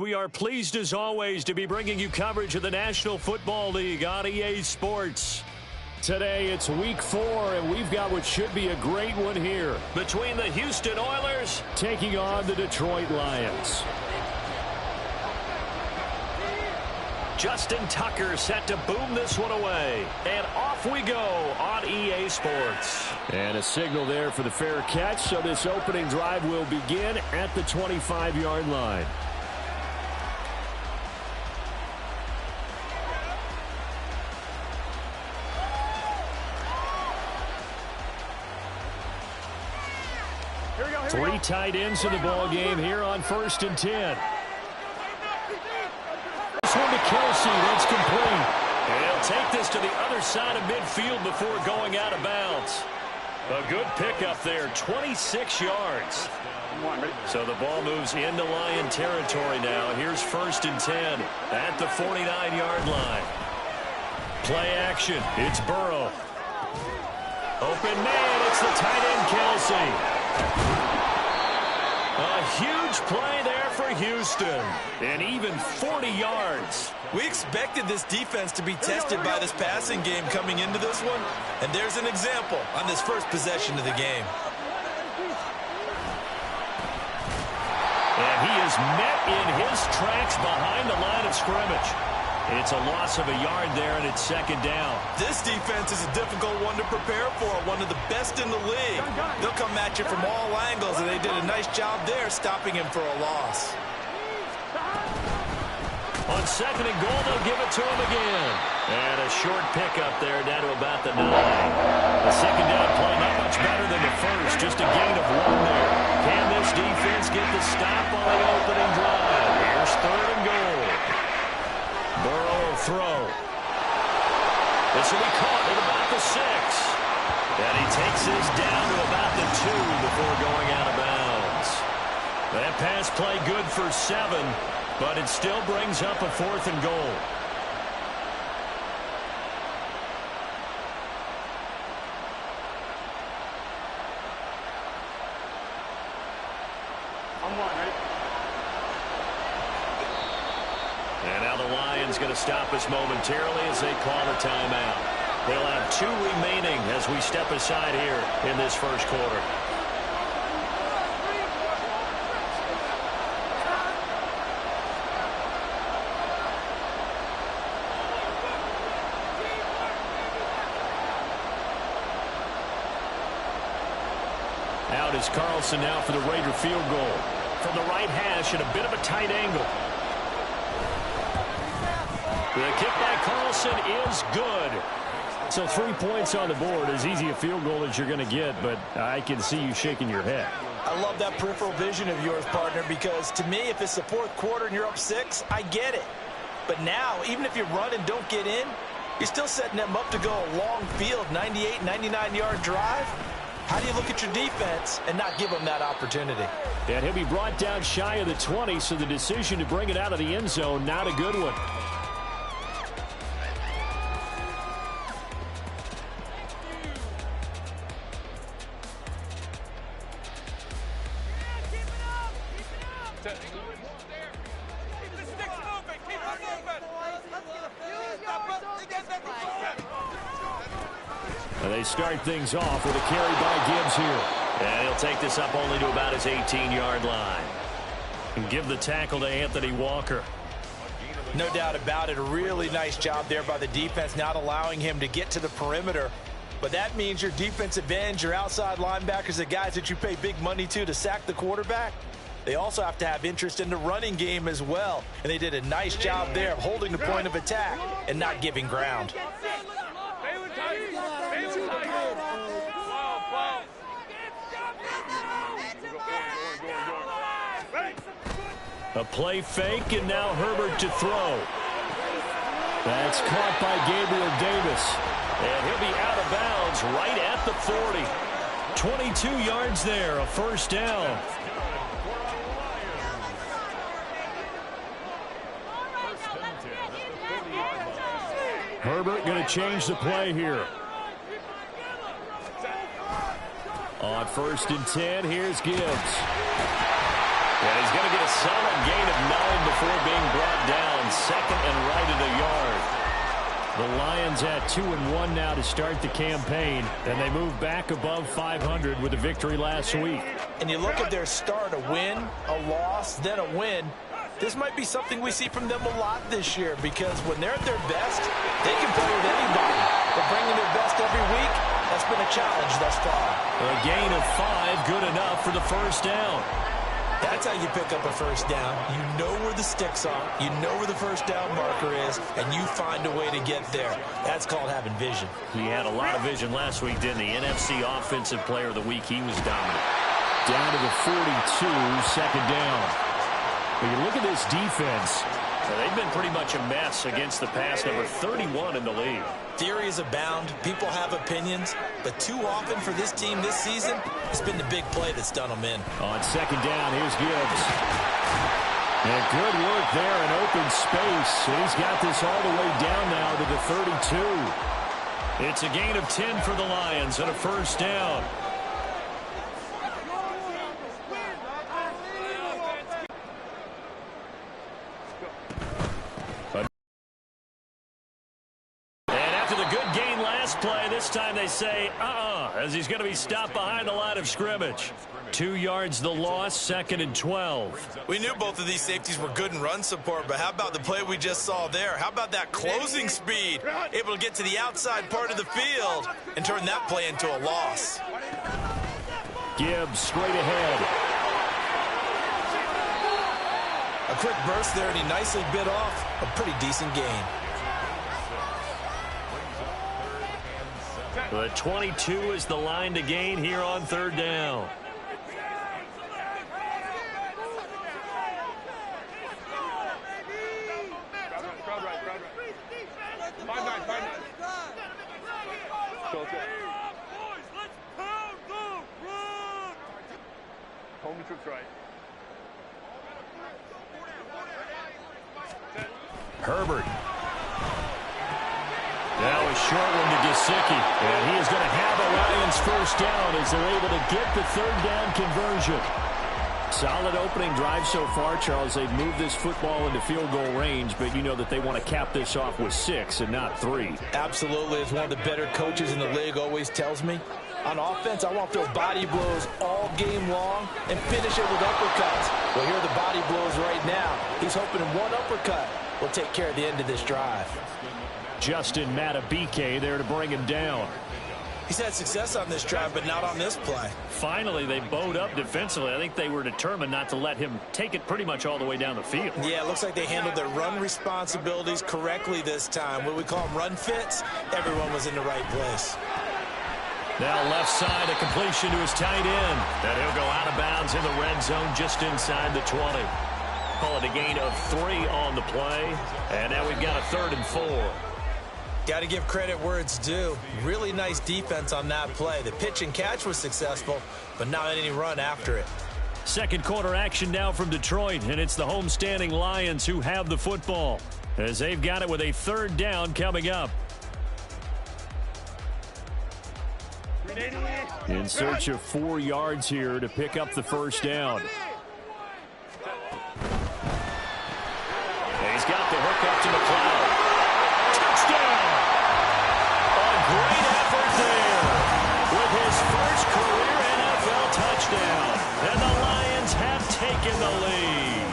We are pleased as always to be bringing you coverage of the National Football League on EA Sports. Today it's week 4 and we've got what should be a great one here between the Houston Oilers taking on the Detroit Lions. Justin Tucker set to boom this one away. And off we go on EA Sports. And a signal there for the fair catch, so this opening drive will begin at the 25-yard line. Three tight ends in the ball game here on 1st and 10. This one to Kelsey, that's complete. And he'll take this to the other side of midfield before going out of bounds. A good pickup there, 26 yards. So the ball moves into Lion territory now. Here's 1st and 10 at the 49-yard line. Play action, it's Burrow. Open man, it's the tight end Kelsey. A huge play there for Houston. And even 40 yards. We expected this defense to be tested by this passing game coming into this one. And there's an example on this first possession of the game. And he is met in his tracks behind the line of scrimmage. It's a loss of a yard there, and it's 2nd down. This defense is a difficult one to prepare for, one of the best in the league. They'll come at you from all angles, and they did a nice job there stopping him for a loss. On 2nd and goal, they'll give it to him again. And a short pickup there down to about the 9. The 2nd down play not much better than the first, just a gain of 1 there. Can this defense get the stop on the opening drive? Here's 3rd and goal. Burrow will throw. This will be caught at about the 6. And he takes this down to about the 2 before going out of bounds. That pass play good for 7, but it still brings up a 4th and goal. And now the Lions going to stop us momentarily as they call a timeout. They'll have 2 remaining as we step aside here in this first quarter. Out is Carlson now for the Raider field goal. From the right hash at a bit of a tight angle. The kick by Carlson is good. So 3 points on the board, as easy a field goal as you're going to get, but I can see you shaking your head. I love that peripheral vision of yours, partner, because to me, if it's the 4th quarter and you're up 6, I get it. But now, even if you run and don't get in, you're still setting them up to go a long field, 98, 99-yard drive. How do you look at your defense and not give them that opportunity? And he'll be brought down shy of the 20, so the decision to bring it out of the end zone, not a good one. They start things off with a carry by Gibbs here. And he'll take this up only to about his 18-yard line. And give the tackle to Anthony Walker. No doubt about it. A really nice job there by the defense, not allowing him to get to the perimeter. But that means your defensive ends, your outside linebackers, the guys that you pay big money to sack the quarterback, they also have to have interest in the running game as well. And they did a nice job there of holding the point of attack and not giving ground. A play fake, and now Herbert to throw. That's caught by Gabriel Davis. And he'll be out of bounds right at the 40. 22 yards there, a 1st down. Herbert going to change the play here. On 1st and 10, here's Gibbs. And he's going to get a solid gain of 9 before being brought down. Second and right at a yard. The Lions at 2-1 now to start the campaign, and they move back above 500 with a victory last week. And you look at their start, a win, a loss, then a win. This might be something we see from them a lot this year, because when they're at their best, they can play with anybody. But bringing their best every week, that's been a challenge thus far. A gain of 5, good enough for the first down. That's how you pick up a first down. You know where the sticks are, you know where the first down marker is, and you find a way to get there. That's called having vision. He had a lot of vision last week, didn't he? NFC Offensive Player of the Week, he was dominant. Down to the 42, second down. But you look at this defense. They've been pretty much a mess against the pass, number 31 in the league. Theories abound. People have opinions. But too often for this team this season, it's been the big play that's done them in. On second down, here's Gibbs. And good work there in open space. And he's got this all the way down now to the 32. It's a gain of 10 for the Lions and a first down. Play. This time they say, as he's going to be stopped behind the line of scrimmage. 2 yards the loss, second and 12. We knew both of these safeties were good in run support, but how about the play we just saw there? How about that closing speed? Able to get to the outside part of the field and turn that play into a loss. Gibbs straight ahead. A quick burst there, and he nicely bit off a pretty decent gain. The 22 is the line to gain here on third down. Herbert. Now a short one to Gesicki. And he is going to have a Lions first down as they're able to get the third down conversion. Solid opening drive so far, Charles. They've moved this football into field goal range, but you know that they want to cap this off with 6 and not 3. Absolutely. As one of the better coaches in the league always tells me, on offense, I want to throw body blows all game long and finish it with uppercuts. Well, here are the body blows right now. He's hoping one uppercut will take care of the end of this drive. Justin Matabike there to bring him down. He's had success on this drive, but not on this play. Finally, they bowed up defensively. I think they were determined not to let him take it pretty much all the way down the field. Yeah, it looks like they handled their run responsibilities correctly this time. What we call them run fits, everyone was in the right place. Now left side, a completion to his tight end. And he'll go out of bounds in the red zone just inside the 20. Call it a gain of 3 on the play. And now we've got a 3rd and 4. Got to give credit where it's due. Really nice defense on that play. The pitch and catch was successful, but not any run after it. Second quarter action now from Detroit, and it's the homestanding Lions who have the football as they've got it with a third down coming up. In search of 4 yards here to pick up the first down. And he's got the hook up to McLeod. Touchdown! A great effort there with his first career NFL touchdown. And the Lions have taken the lead.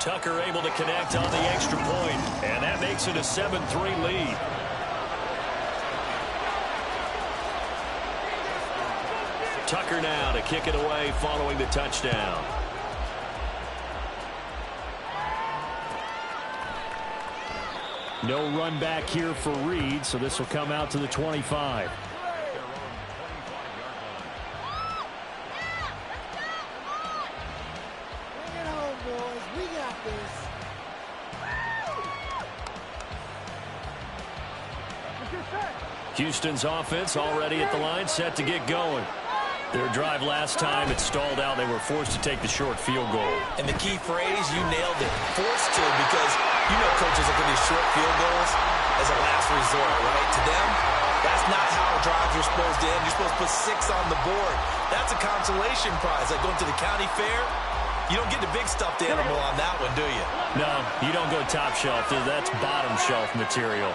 Tucker able to connect on the extra point, and that makes it a 7-3 lead. Tucker now to kick it away following the touchdown. No run back here for Reed, so this will come out to the 25. Bring it home, boys. We got this. Houston's offense already at the line, set to get going. Their drive last time, it stalled out. They were forced to take the short field goal. And the key phrase, you nailed it. Forced to, because you know coaches look at these short field goals as a last resort, right? To them, That's not how drives are supposed to end. You're supposed to put 6 on the board. That's a consolation prize. Like going to the county fair, you don't get the big stuffed animal on that one, do you? No, you don't go top shelf. That's bottom shelf material.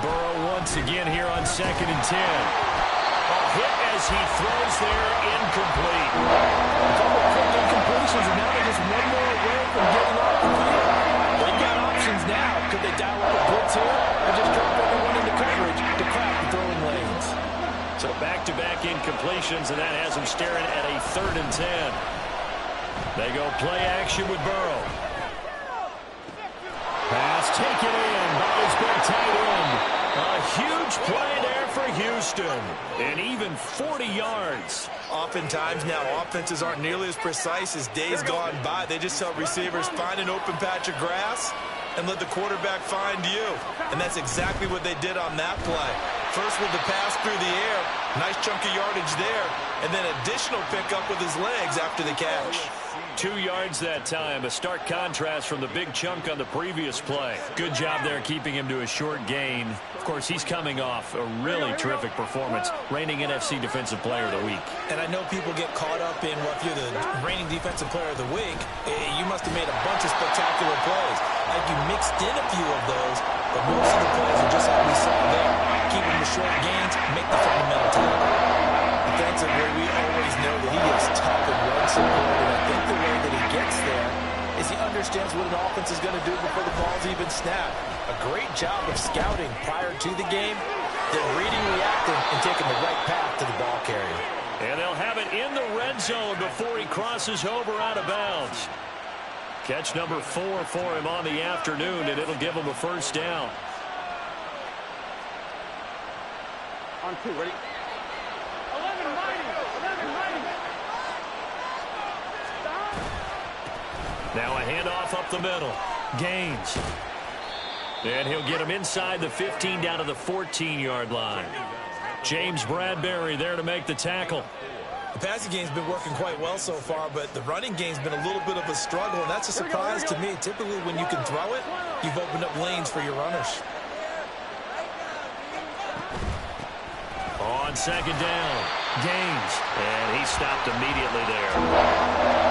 Burrow once again here on 2nd and 10. A hit as he throws there, incomplete. A couple of quick incompletions, and now they're just one more away from getting off the field. They've got options now. Could they dial up a blitz here or just drop everyone into coverage to crack the throwing lanes? So back-to-back incompletions, and that has him staring at a 3rd and 10. They go play action with Burrow. Pass taken in by his big tight end. A huge play there for Houston. And even 40 yards. Oftentimes now, offenses aren't nearly as precise as days gone by. They just tell receivers, find an open patch of grass and let the quarterback find you. And that's exactly what they did on that play. First with the pass through the air, nice chunk of yardage there, and then additional pickup with his legs after the catch. 2 yards that time, a stark contrast from the big chunk on the previous play. Good job there keeping him to a short gain. Of course, he's coming off a really terrific performance, reigning NFC Defensive Player of the Week. And I know people get caught up in, well, if you're the reigning Defensive Player of the Week, you must have made a bunch of spectacular plays. Like you mixed in a few of those, but most of the plays are just like we saw there. Keeping the short gains, make the fundamental tackle. Defensively, we always know that he is tough and run support, and I think the way that he gets there is he understands what an offense is going to do before the ball's even snapped. A great job of scouting prior to the game, then reading, reacting, and taking the right path to the ball carrier. And they'll have it in the red zone before he crosses over out of bounds. Catch number 4 for him on the afternoon, and it'll give him a first down. On 2, ready? 11 mighty. Now a handoff up the middle. Gaines. And he'll get him inside the 15 down to the 14-yard line. James Bradbury there to make the tackle. The passing game's been working quite well so far, but the running game's been a little bit of a struggle, and that's a surprise to me. Typically, when you can throw it, you've opened up lanes for your runners. On 2nd down, Gaines. And he stopped immediately there.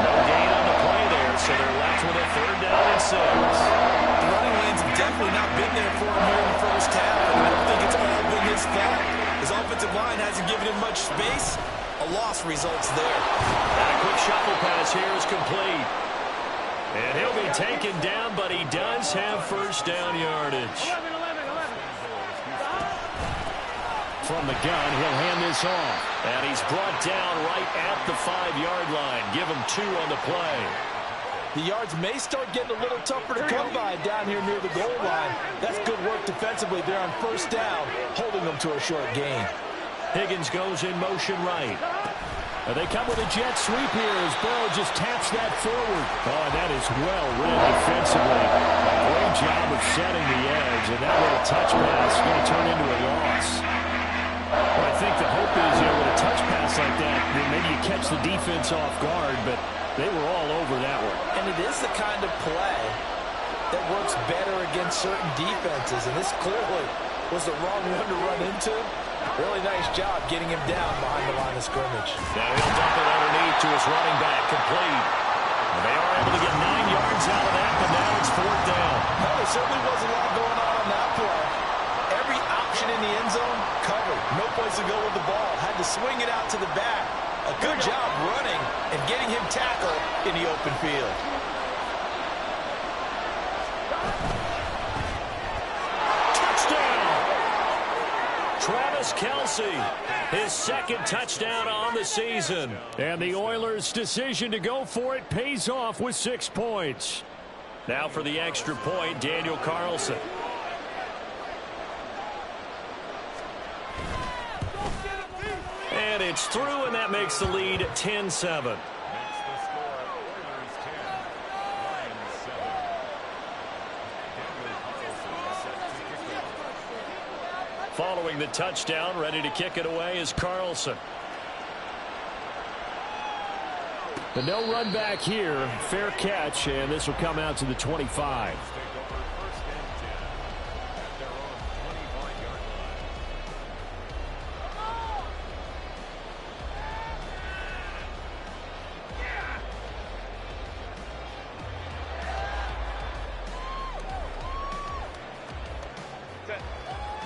No gain on the play there, so they're left with a 3rd down and 6. The running lanes have definitely not been there for him here in the first half, and I don't think it's all been his fault. His offensive line hasn't given him much space. A loss results there. And a quick shuffle pass here is complete. And he'll be taken down, but he does have first down yardage. 11. From the gun, he'll hand this off. And he's brought down right at the 5-yard line. Give him 2 on the play. The yards may start getting a little tougher to come by down here near the goal line. That's good work defensively there on first down, holding them to a short gain. Higgins goes in motion right. They come with a jet sweep here as Burrow just taps that forward. Oh, that is well read defensively. A great job of setting the edge, and that little touch pass is going to turn into a loss. Well, I think the hope is, with a touch pass like that, then maybe you catch the defense off guard, but they were all over that one. And it is the kind of play that works better against certain defenses, and this clearly was the wrong one to run into. Really nice job getting him down behind the line of scrimmage. Now he'll dump it underneath to his running back, complete. And they are able to get 9 yards out of that, but now it's 4th down. No, there certainly was a lot going on that play. Every option in the end zone covered. No place to go with the ball. Had to swing it out to the back. A good job running and getting him tackled in the open field. Travis Kelce, his 2nd touchdown on the season. And the Oilers' decision to go for it pays off with 6 points. Now for the extra point, Daniel Carlson. And it's through, and that makes the lead 10-7. Following the touchdown, ready to kick it away is Carlson. The no run back here, fair catch, and this will come out to the 25.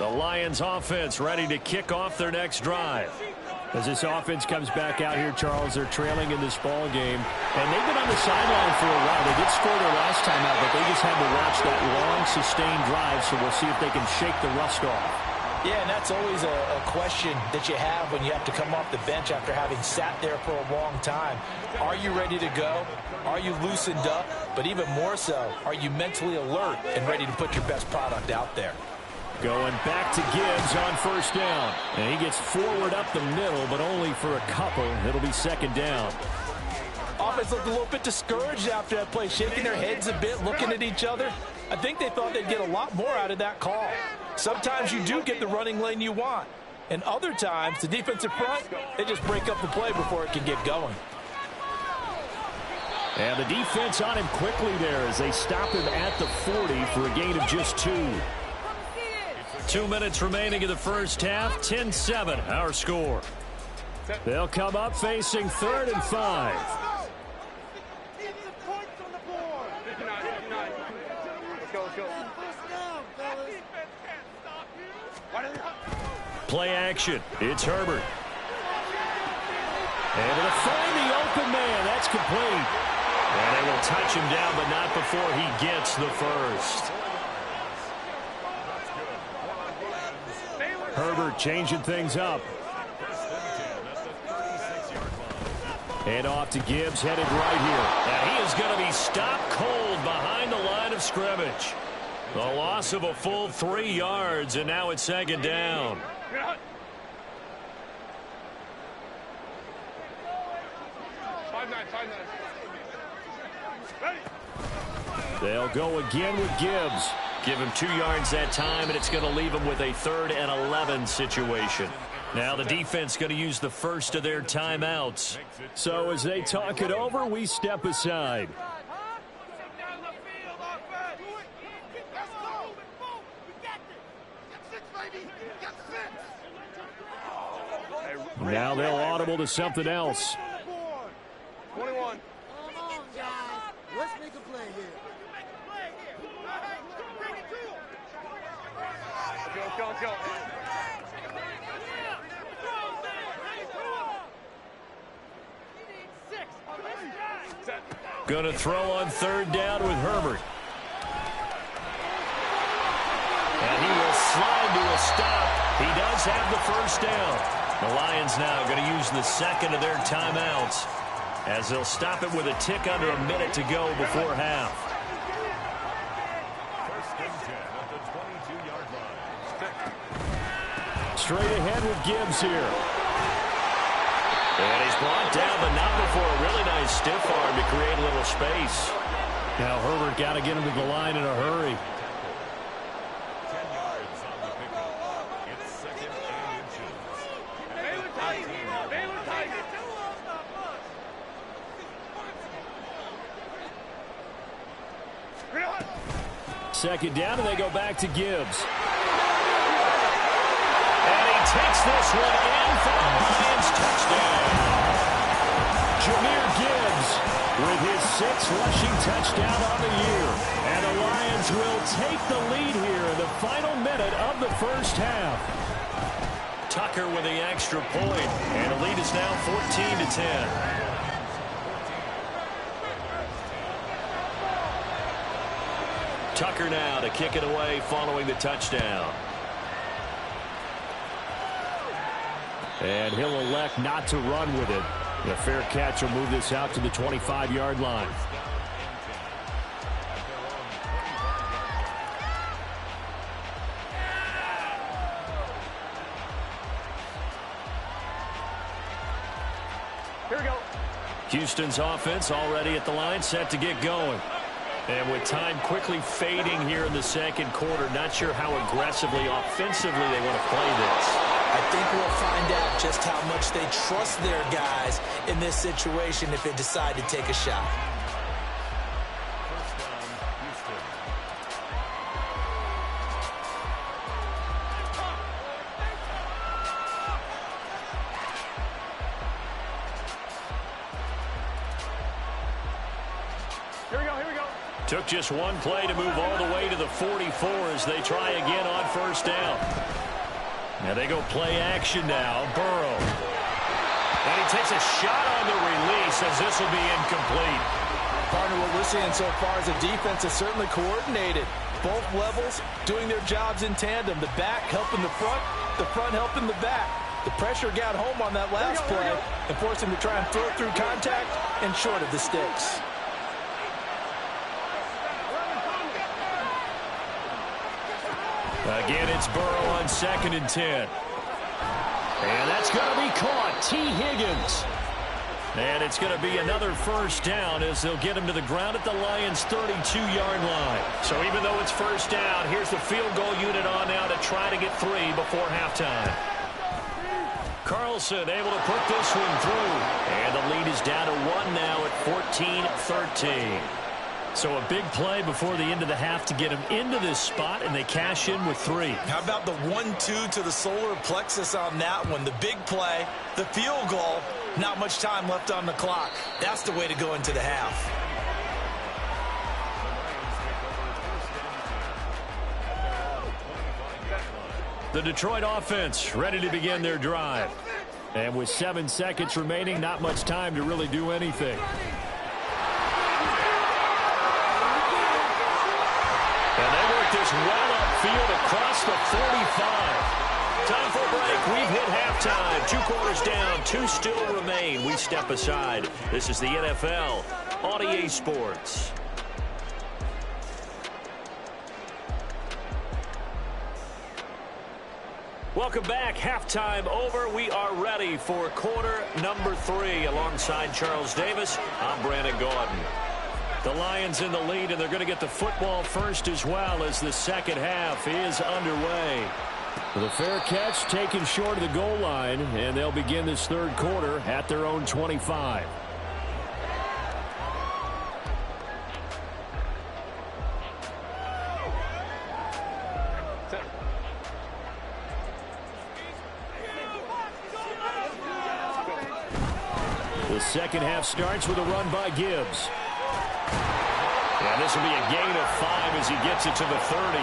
The Lions offense ready to kick off their next drive. As this offense comes back out here, Charles, they're trailing in this ball game. And they've been on the sideline for a while. They did score their last time out, but they just had to watch that long, sustained drive, so we'll see if they can shake the rust off. Yeah, and that's always a question that you have when you have to come off the bench after having sat there for a long time. Are you ready to go? Are you loosened up? But even more so, are you mentally alert and ready to put your best product out there? Going back to Gibbs on first down. And he gets forward up the middle, but only for a couple. It'll be second down. Offense looked a little bit discouraged after that play, shaking their heads a bit, looking at each other. I think they thought they'd get a lot more out of that call. Sometimes you do get the running lane you want. And other times, the defensive front, they just break up the play before it can get going. And the defense on him quickly there as they stop him at the 40 for a gain of just 2. 2 minutes remaining in the first half. 10-7, our score. They'll come up facing 3rd and 5. Play action. It's Herbert. Able to find the open man. That's complete. And they will touch him down, but not before he gets the first. Herbert changing things up. And off to Gibbs, headed right here. And he is going to be stopped cold behind the line of scrimmage. The loss of a full 3 yards, and now it's second down. They'll go again with Gibbs. Give him 2 yards that time, and it's going to leave him with a 3rd and 11 situation. Now the defense going to use the first of their timeouts. So as they talk it over, we step aside. Now they'll audible to something else. 21. Come on, guys. Let's make a play here. Let's go. Going to throw on 3rd down with Herbert. And he will slide to a stop. He does have the first down. The Lions now going to use the second of their timeouts as they'll stop it with a tick under a minute to go before half. Straight ahead with Gibbs here. And he's brought down, but not before a really nice stiff arm to create a little space. Now Herbert got to get him to the line in a hurry. Second down, and they go back to Gibbs. And he takes this one in for the Lions touchdown. Jahmyr Gibbs with his 6th rushing touchdown on the year. And the Lions will take the lead here in the final minute of the first half. Tucker with the extra point, and the lead is now 14-10. Tucker now to kick it away following the touchdown. And he'll elect not to run with it. The fair catch will move this out to the 25-yard line. Here we go. Houston's offense already at the line, set to get going. And with time quickly fading here in the second quarter, not sure how aggressively, offensively they want to play this. I think we'll find out just how much they trust their guys in this situation if they decide to take a shot. Took just one play to move all the way to the 44 as they try again on first down. Now they go play action now. Burrow. And he takes a shot on the release as this will be incomplete. Partner, what we're seeing so far is the defense is certainly coordinated. Both levels doing their jobs in tandem. The back helping the front helping the back. The pressure got home on that last play and forced him to try and throw through contact and short of the sticks. Again, it's Burrow on 2nd and 10. And that's going to be caught. T. Higgins. And it's going to be another first down as they'll get him to the ground at the Lions' 32-yard line. So even though it's first down, here's the field goal unit on now to try to get 3 before halftime. Carlson able to put this one through. And the lead is down to 1 now at 14-13. So a big play before the end of the half to get him into this spot, and they cash in with 3. How about the 1-2 to the solar plexus on that one? The big play, the field goal, not much time left on the clock. That's the way to go into the half. The Detroit offense ready to begin their drive. And with 7 seconds remaining, not much time to really do anything. And they work this well upfield across the 45. Time for a break. We've hit halftime. 2 quarters down. 2 still remain. We step aside. This is the NFL on EA Sports. Welcome back. Halftime over. We are ready for quarter number 3. Alongside Charles Davis, I'm Brandon Gaudin. The Lions in the lead, and they're going to get the football first as well as the second half is underway. The fair catch taken short of the goal line, and they'll begin this third quarter at their own 25. The second half starts with a run by Gibbs. And this will be a gain of 5 as he gets it to the 30.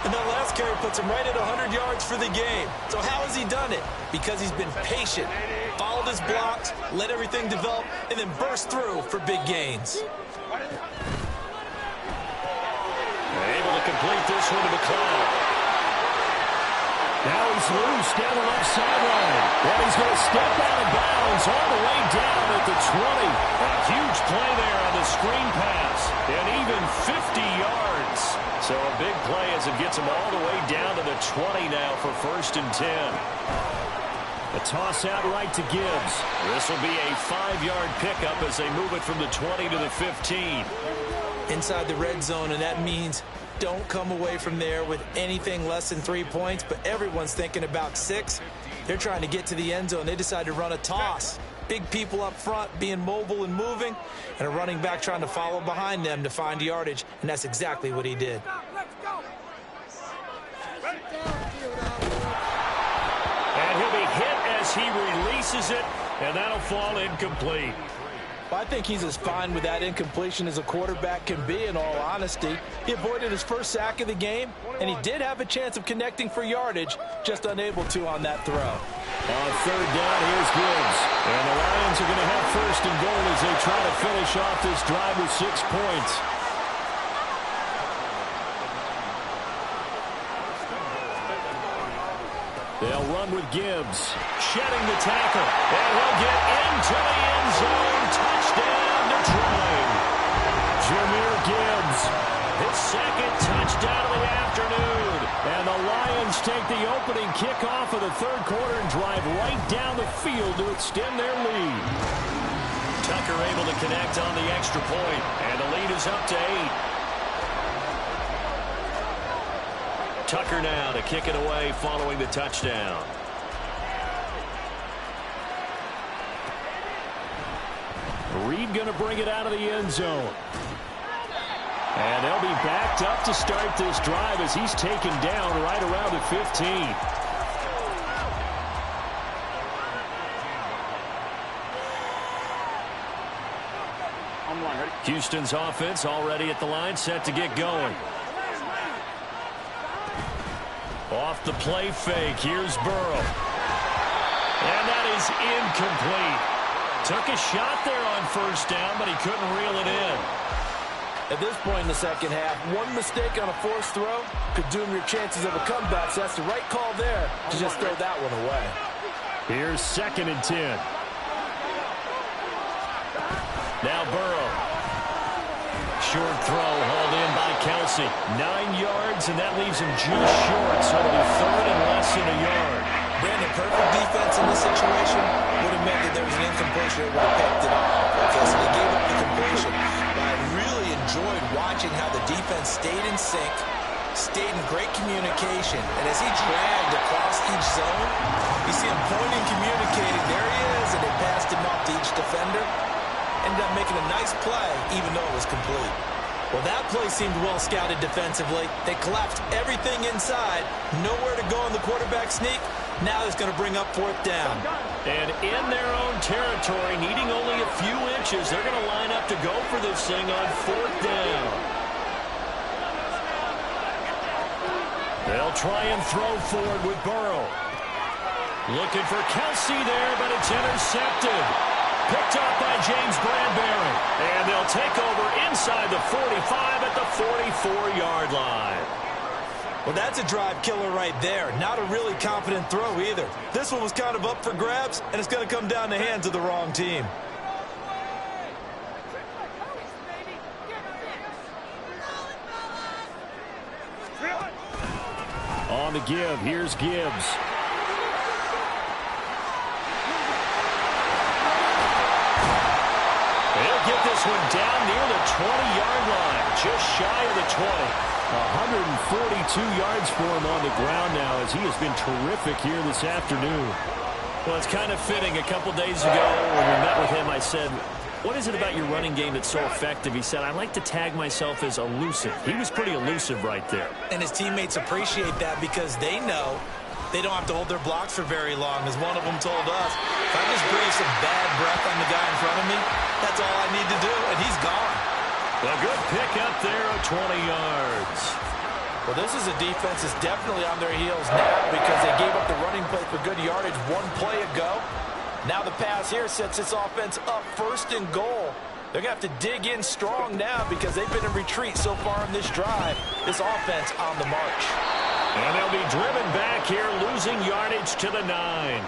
And that last carry puts him right at 100 yards for the game. So how has he done it? Because he's been patient, followed his blocks, let everything develop, and then burst through for big gains. Able to complete this one to McLeod. Now he's loose down the left sideline. And he's going to step out of bounds all the way down at the 20. A huge play there on the screen pass. And even 50 yards. So a big play as it gets him all the way down to the 20 now for 1st and 10. A toss out right to Gibbs. This will be a 5-yard pickup as they move it from the 20 to the 15. Inside the red zone, and that means don't come away from there with anything less than 3 points, but everyone's thinking about 6. They're trying to get to the end zone. They decide to run a toss. Big people up front being mobile and moving, and a running back trying to follow behind them to find yardage, and that's exactly what he did. And he'll be hit as he releases it, and that'll fall incomplete. I think he's as fine with that incompletion as a quarterback can be, in all honesty. He avoided his first sack of the game, and he did have a chance of connecting for yardage, just unable to on that throw. On third down, here's Gibbs. And the Lions are going to have 1st and goal as they try to finish off this drive with 6 points. They'll run with Gibbs. Shedding the tackle. And he'll get into the end zone. Touchdown, Detroit. Jahmyr Gibbs. His 2nd touchdown of the afternoon. And the Lions take the opening kickoff of the third quarter and drive right down the field to extend their lead. Tucker able to connect on the extra point. And the lead is up to 8. Tucker now to kick it away following the touchdown. Reed going to bring it out of the end zone. And they'll be backed up to start this drive as he's taken down right around the 15. Houston's offense already at the line, set to get going. Off the play fake, here's Burrow. And that is incomplete. Took a shot there on first down, but he couldn't reel it in. At this point in the second half, one mistake on a forced throw could doom your chances of a comeback, so that's the right call there to just throw that one away. Here's 2nd and 10. Now Burrow. Short throw hauled in by Kelsey. 9 yards, and that leaves him just short, so it'll be 3rd and less than a yard. Brandon, perfect defense in this situation would have meant that there was an incompletion that would have picked it off. Okay, so they gave up the completion. But I really enjoyed watching how the defense stayed in sync, stayed in great communication, and as he dragged across each zone, you see him pointing, communicating. There he is, and they passed him off to each defender. Ended up making a nice play, even though it was complete. Well, that play seemed well scouted defensively. They collapsed everything inside. Nowhere to go on the quarterback sneak. Now it's going to bring up 4th down. And in their own territory, needing only a few inches, they're going to line up to go for this thing on 4th down. They'll try and throw forward with Burrow. Looking for Kelsey there, but it's intercepted. Picked up by James Bradbury. And they'll take over inside the 45 at the 44-yard line. Well, that's a drive killer right there. Not a really confident throw either. This one was kind of up for grabs, and it's going to come down the hands of the wrong team. On the give, here's Gibbs. They'll get this one down near the 20-yard line, just shy of the 20. 142 yards for him on the ground now, as he has been terrific here this afternoon. Well, it's kind of fitting. A couple days ago when we met with him, I said, what is it about your running game that's so effective? He said, I like to tag myself as elusive. He was pretty elusive right there. And his teammates appreciate that because they know they don't have to hold their blocks for very long. As one of them told us, if I just breathe some bad breath on the guy in front of me, that's all I need to do, and he's gone. A good pick up there of 20 yards. Well, this is a defense that's definitely on their heels now because they gave up the running play for good yardage one play ago. Now the pass here sets this offense up 1st and goal. They're going to have to dig in strong now because they've been in retreat so far in this drive. This offense on the march. And they'll be driven back here, losing yardage to the 9.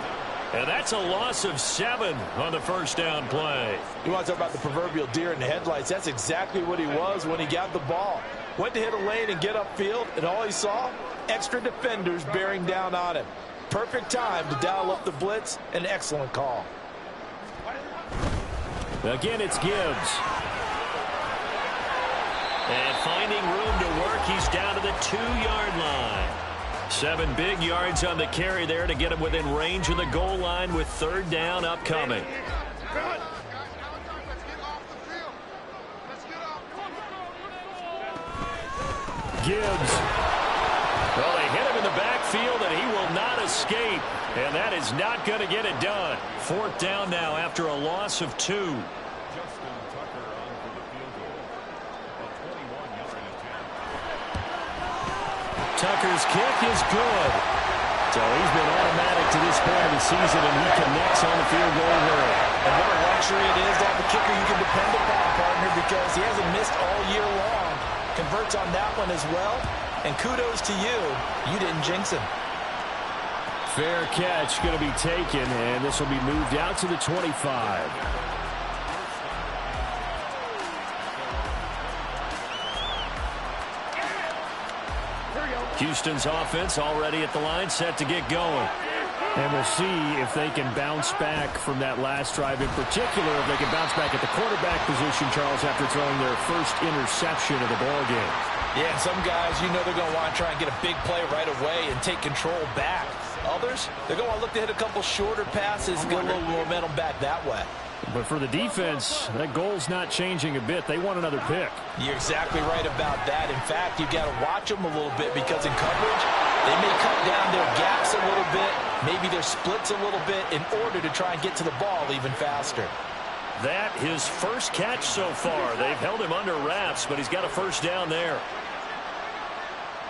And that's a loss of 7 on the 1st down play. You want to talk about the proverbial deer in the headlights. That's exactly what he was when he got the ball. Went to hit a lane and get upfield, and all he saw, extra defenders bearing down on him. Perfect time to dial up the blitz. An excellent call. Again, it's Gibbs. And finding room to work, he's down to the 2-yard line. 7 big yards on the carry there to get him within range of the goal line with 3rd down upcoming. Gibbs. Well, they hit him in the backfield, and he will not escape. And that is not going to get it done. 4th down now after a loss of 2. Tucker's kick is good. So he's been automatic to this point of the season, and he connects on the field goal there. And what a luxury it is to have a kicker you can depend upon, partner, because he hasn't missed all year long. Converts on that one as well. And kudos to you. You didn't jinx him. Fair catch going to be taken, and this will be moved out to the 25. Houston's offense already at the line, set to get going. And we'll see if they can bounce back from that last drive. In particular, if they can bounce back at the quarterback position, Charles, after throwing their first interception of the ballgame. Yeah, and some guys, you know they're going to want to try and get a big play right away and take control back. Others, they're going to look to hit a couple shorter passes and get a little momentum back that way. But for the defense, that goal's not changing a bit. They want another pick. You're exactly right about that. In fact, you've got to watch them a little bit because in coverage, they may cut down their gaps a little bit, maybe their splits a little bit in order to try and get to the ball even faster. That his first catch so far. They've held him under wraps, but he's got a first down there.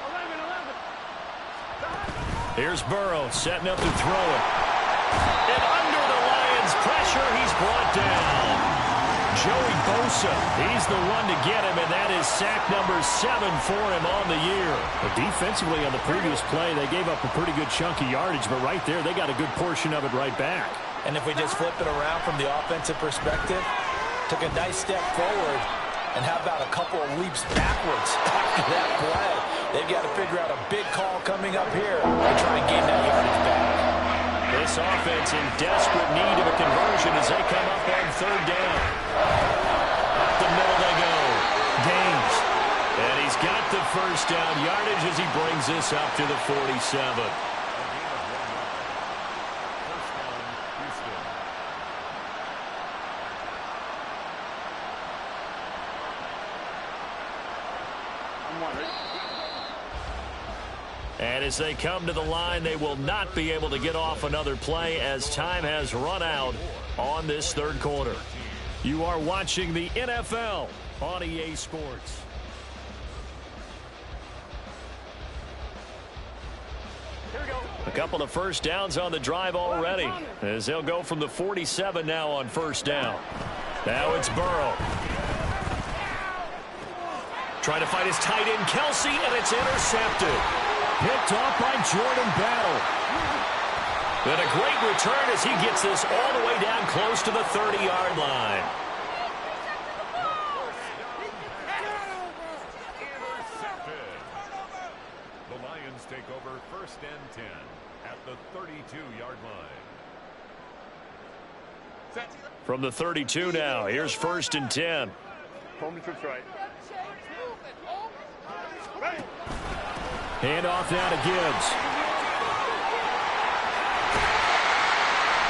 11. Here's Burrow setting up to throw it. And under the Lions' pressure, he's brought down. Joey Bosa, he's the one to get him, and that is sack number 7 for him on the year. But defensively on the previous play, they gave up a pretty good chunk of yardage, but right there, they got a good portion of it right back. And if we just flip it around from the offensive perspective, took a nice step forward, and how about a couple of leaps backwards after that play? They've got to figure out a big call coming up here and try and gain that yardage back. This offense in desperate need of a conversion as they come up on third down. Up the middle they go. Gaines. And he's got the first down yardage as he brings this up to the 47. And as they come to the line, they will not be able to get off another play as time has run out on this third quarter. You are watching the NFL on EA Sports. A couple of first downs on the drive already as they'll go from the 47 now on first down. Now it's Burrow. Trying to find his tight end, Kelsey, and it's intercepted. Picked off by Jordan Battle. And a great return as he gets this all the way down close to the 30-yard line. Intercepted. The Lions take over first and 10 at the 32-yard line. From the 32 now, here's first and 10. Home trips right. Hand off now to Gibbs.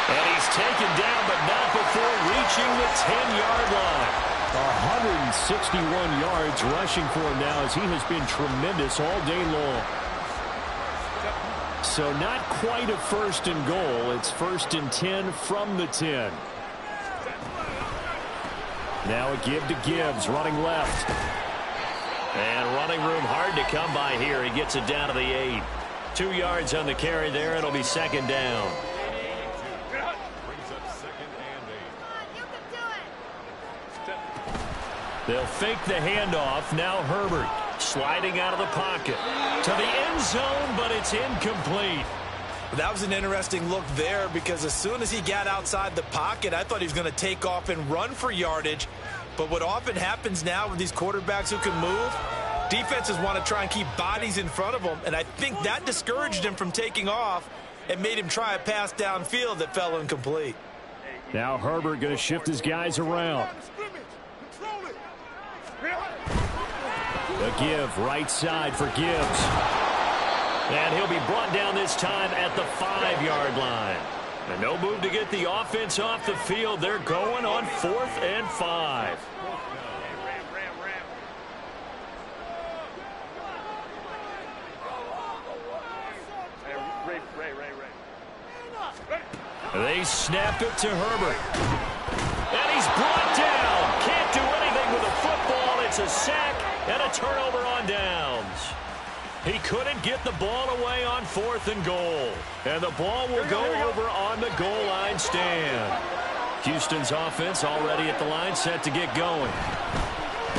And he's taken down, but not before reaching the 10-yard line. 161 yards rushing for him now as he has been tremendous all day long. So not quite a first and goal. It's first and 10 from the 10. Now a give to Gibbs, running left. And running room hard to come by here. He gets it down to the 8. 2 yards on the carry there. It'll be second down. Brings up second and 8. They'll fake the handoff. Now Herbert sliding out of the pocket to the end zone, but it's incomplete. That was an interesting look there because as soon as he got outside the pocket, I thought he was going to take off and run for yardage. But what often happens now with these quarterbacks who can move, defenses want to try and keep bodies in front of them, and I think that discouraged him from taking off and made him try a pass downfield that fell incomplete. Now Herbert going to shift his guys around. The give right side for Gibbs. And he'll be brought down this time at the 5-yard line. And no move to get the offense off the field. They're going on 4th and 5. They snap it to Herbert. And he's brought down. Can't do anything with a football. It's a sack and a turnover on downs. He couldn't get the ball away on 4th and goal. And the ball will go over on the goal line stand. Houston's offense already at the line, set to get going.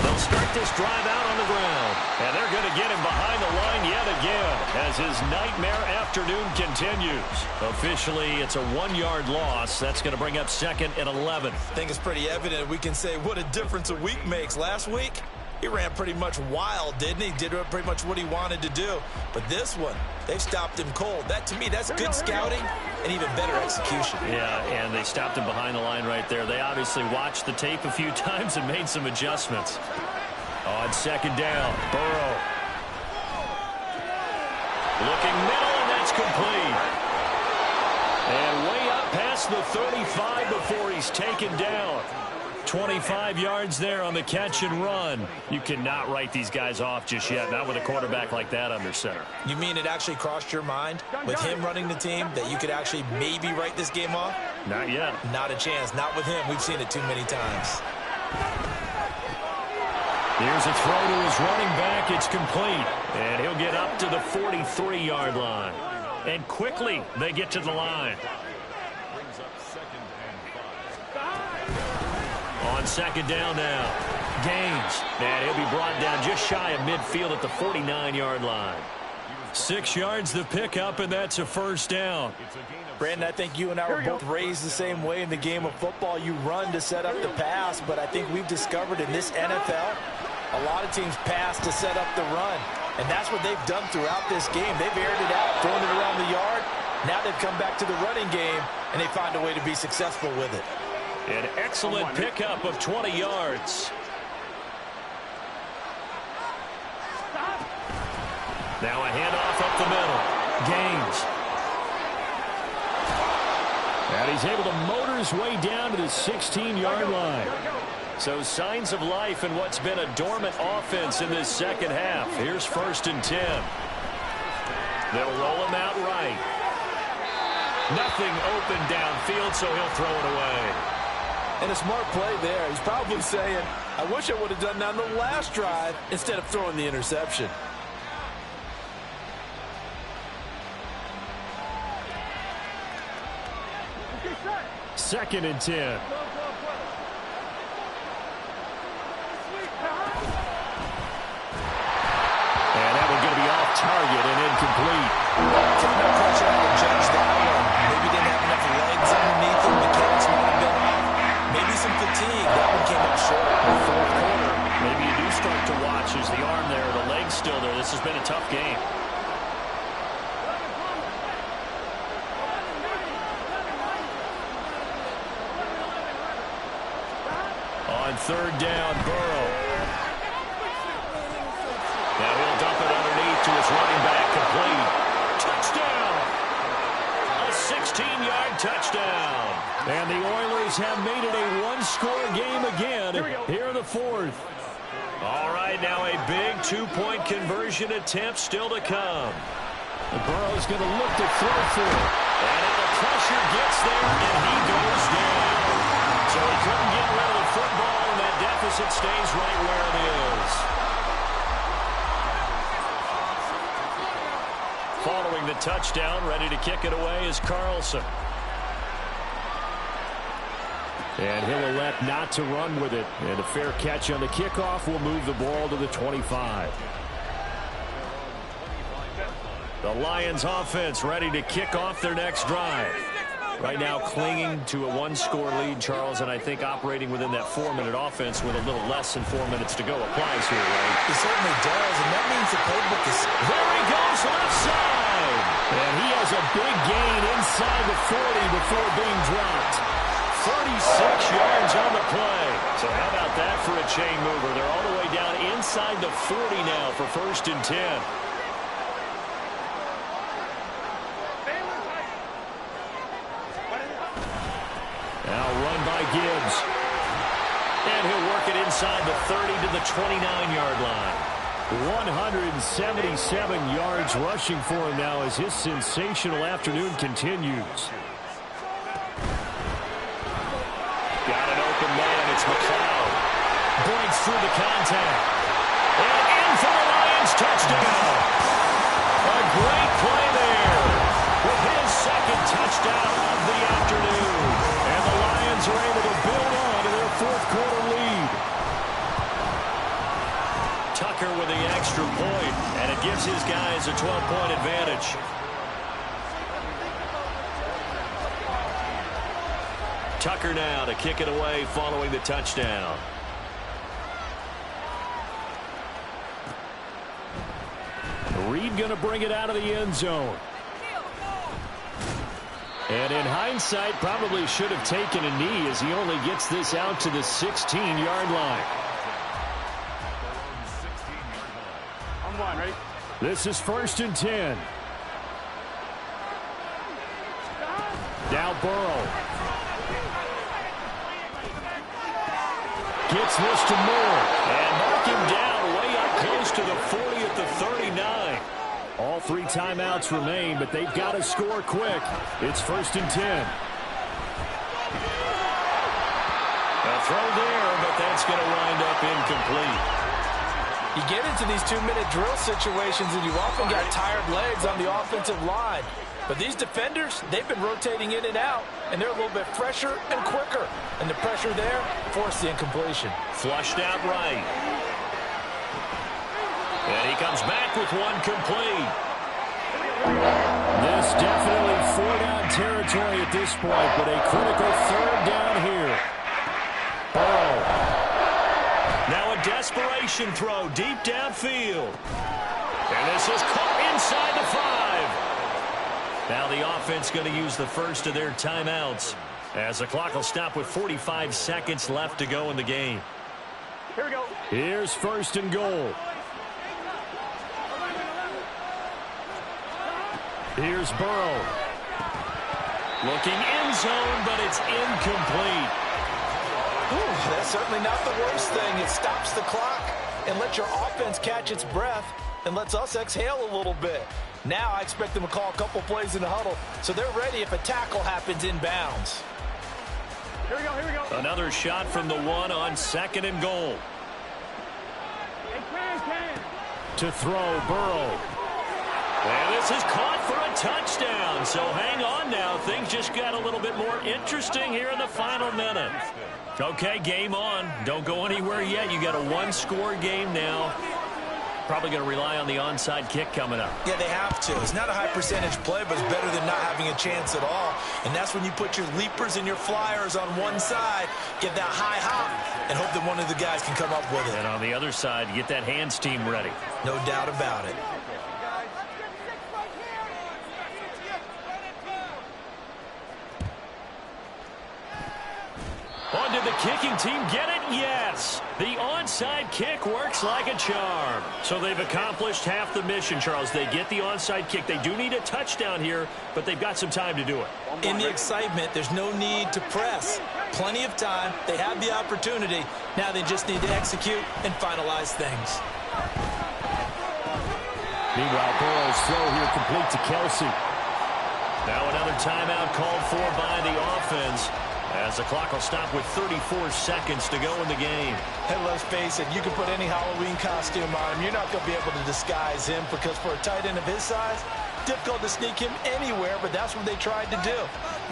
They'll start this drive out on the ground. And they're going to get him behind the line yet again as his nightmare afternoon continues. Officially, it's a 1-yard loss. That's going to bring up 2nd and 11. I think it's pretty evident we can say what a difference a week makes. Last week, he ran pretty much wild, didn't he? Did pretty much what he wanted to do. But this one, they've stopped him cold. That, to me, that's good scouting and even better execution. Yeah, and they stopped him behind the line right there. They obviously watched the tape a few times and made some adjustments. On 2nd down, Burrow. Looking middle, and that's complete. And way up past the 35 before he's taken down. 25 yards there on the catch and run. You cannot write these guys off just yet, not with a quarterback like that under center. You mean it actually crossed your mind with him running the team that you could actually maybe write this game off? Not yet. Not a chance. Not with him. We've seen it too many times. Here's a throw to his running back. It's complete. And he'll get up to the 43-yard line. And quickly they get to the line. Brings up 2nd and 5. On second down now. Gaines. And he'll be brought down just shy of midfield at the 49-yard line. 6 yards the pickup, and that's a first down. Brandon, I think you and I were both raised the same way in the game of football. You run to set up the pass, but I think we've discovered in this NFL, a lot of teams pass to set up the run. And that's what they've done throughout this game. They've aired it out, thrown it around the yard. Now they've come back to the running game, and they find a way to be successful with it. An excellent pickup of 20 yards. Now a handoff up the middle. Gaines. And he's able to motor his way down to the 16-yard line. So signs of life in what's been a dormant offense in this second half. Here's 1st and 10. They'll roll him out right. Nothing open downfield, so he'll throw it away. And a smart play there. He's probably saying, I wish I would have done that on the last drive instead of throwing the interception. 2nd and 10. And that one's going to be off target and incomplete. Taking no pressure on the judge that one. Maybe didn't have enough legs underneath him. Mechanics might have been off. Maybe some fatigue. That one came up short in the 4th quarter. Maybe you do start to watch as the arm there, the leg's still there. This has been a tough game. On 3rd down, Burrow. Now he'll dump it underneath to his running back, complete. Touchdown! A 16-yard touchdown. And the Oilers have made it a one-score game again here in the 4th. All right, now a big two-point conversion attempt still to come. And Burrow's going to look to throw for it. And the pressure gets there, and he goes down. So he couldn't get rid of the football, and that deficit stays right where it is. Following the touchdown, ready to kick it away is Carlson. And he'll elect not to run with it. And a fair catch on the kickoff will move the ball to the 25. The Lions offense ready to kick off their next drive. Right now clinging to a one-score lead, Charles, and I think operating within that 4-minute offense with a little less than 4 minutes to go applies here, right? He certainly does, and that means the playbook is... There he goes, left side! And he has a big gain inside the 40 before being dropped. 36 yards on the play. So how about that for a chain mover? They're all the way down inside the 40 now for 1st and 10. Now run by Gibbs. And he'll work it inside the 30 to the 29-yard line. 177 yards rushing for him now as his sensational afternoon continues. Got an open man. It's McLeod. Breaks through the contact. And in for the Lions touchdown. A great play there with his 2nd touchdown of the afternoon. And the Lions are able to build on to their 4th quarter lead. Tucker with the extra point, and it gives his guys a 12-point advantage. Tucker now to kick it away following the touchdown. Reed going to bring it out of the end zone. And in hindsight, probably should have taken a knee as he only gets this out to the 16-yard line. On 1, ready? This is 1st and 10. Now Burrow. gets this to Moore. And knock him down way up close to the 40 at the 39. All 3 timeouts remain, but they've got to score quick. It's 1st and 10. A throw there, but that's going to wind up incomplete. You get into these 2-minute drill situations, and you often got tired legs on the offensive line. But these defenders, they've been rotating in and out, and they're a little bit fresher and quicker. And the pressure there forced the incompletion. Flushed out right. And he comes back with one complete. This definitely 4-down territory at this point, but a critical 3rd down here. Burrow. Now a desperation throw deep downfield. And this is caught inside the 5. Now the offense going to use the first of their timeouts as the clock will stop with 45 seconds left to go in the game. Here we go. Here's 1st and goal. Here's Burrow. Looking end zone, but it's incomplete. Ooh, that's certainly not the worst thing. It stops the clock and lets your offense catch its breath and lets us exhale a little bit. Now I expect them to call a couple plays in the huddle so they're ready if a tackle happens inbounds. Here we go, here we go. Another shot from the 1 on 2nd and goal. To throw, Burrow. And this is caught for a touchdown. So hang on now. Things just got a little bit more interesting here in the final minute. Okay, game on. Don't go anywhere yet. You got a 1-score game now. Probably going to rely on the onside kick coming up. Yeah, they have to. It's not a high percentage play, but it's better than not having a chance at all. And that's when you put your leapers and your flyers on one side, get that high hop, and hope that one of the guys can come up with it. And on the other side, get that hands team ready. No doubt about it. On did the kicking team get it? Yes. The onside kick works like a charm. So they've accomplished half the mission, Charles. They get the onside kick. They do need a touchdown here, but they've got some time to do it. In the excitement, there's no need to press. Plenty of time. They have the opportunity. Now they just need to execute and finalize things. Meanwhile, Burrow's throw here complete to Kelsey. Now another timeout called for by the offense, as the clock will stop with 34 seconds to go in the game. And let's face it, you can put any Halloween costume on him. You're not going to be able to disguise him because for a tight end of his size, difficult to sneak him anywhere, but that's what they tried to do.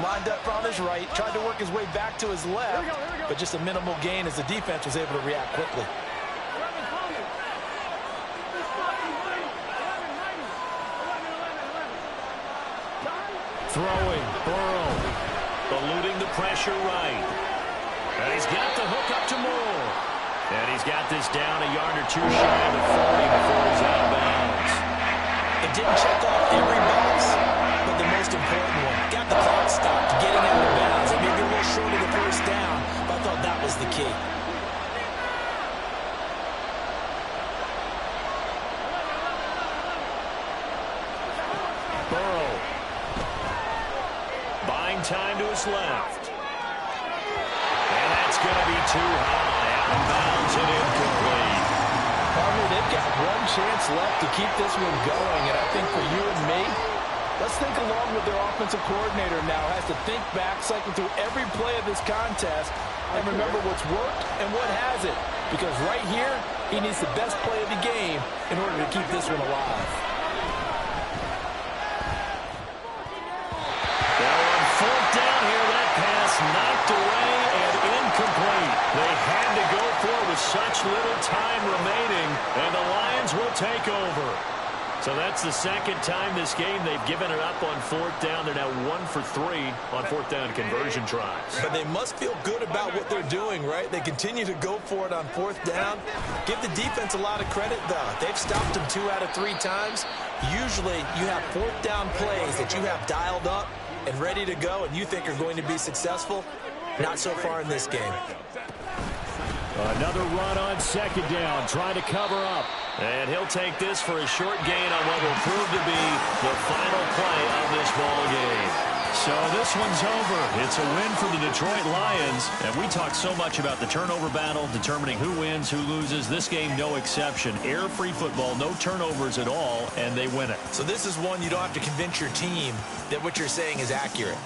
Lined up on his right, tried to work his way back to his left, but just a minimal gain as the defense was able to react quickly. Throwing, Burrow. Eluding the pressure right. And he's got the hook up to Moore. And he's got this down a yard or two shy of the 40 before he's out of bounds. It didn't check off every box, but the most important one. Got the clock stopped, getting out of bounds. It may be a little short of the first down, but I thought that was the key. Burrow. Buying time to his left. And that's going to be too high. Out of bounds and incomplete. Partner, they've got one chance left to keep this one going, and I think for you and me, let's think along with their offensive coordinator now. Has to think back, cycle through every play of this contest, and remember what's worked and what hasn't. Because right here, he needs the best play of the game in order to keep this one alive. Now on 4th down here, that pass knocked away and incomplete. They had to go for it with such little time remaining, and the Lions will take over. So that's the second time this game they've given it up on 4th down. They're now 1 for 3 on 4th down conversion tries. But they must feel good about what they're doing, right? They continue to go for it on 4th down. Give the defense a lot of credit, though. They've stopped them 2 out of 3 times. Usually you have 4th down plays that you have dialed up and ready to go and you think are going to be successful. Not so far in this game. Another run on 2nd down, trying to cover up. And he'll take this for a short gain on what will prove to be the final play of this ball game. So this one's over. It's a win for the Detroit Lions. And we talk so much about the turnover battle, determining who wins, who loses. This game, no exception. Air-free football, no turnovers at all, and they win it. So this is one you don't have to convince your team that what you're saying is accurate.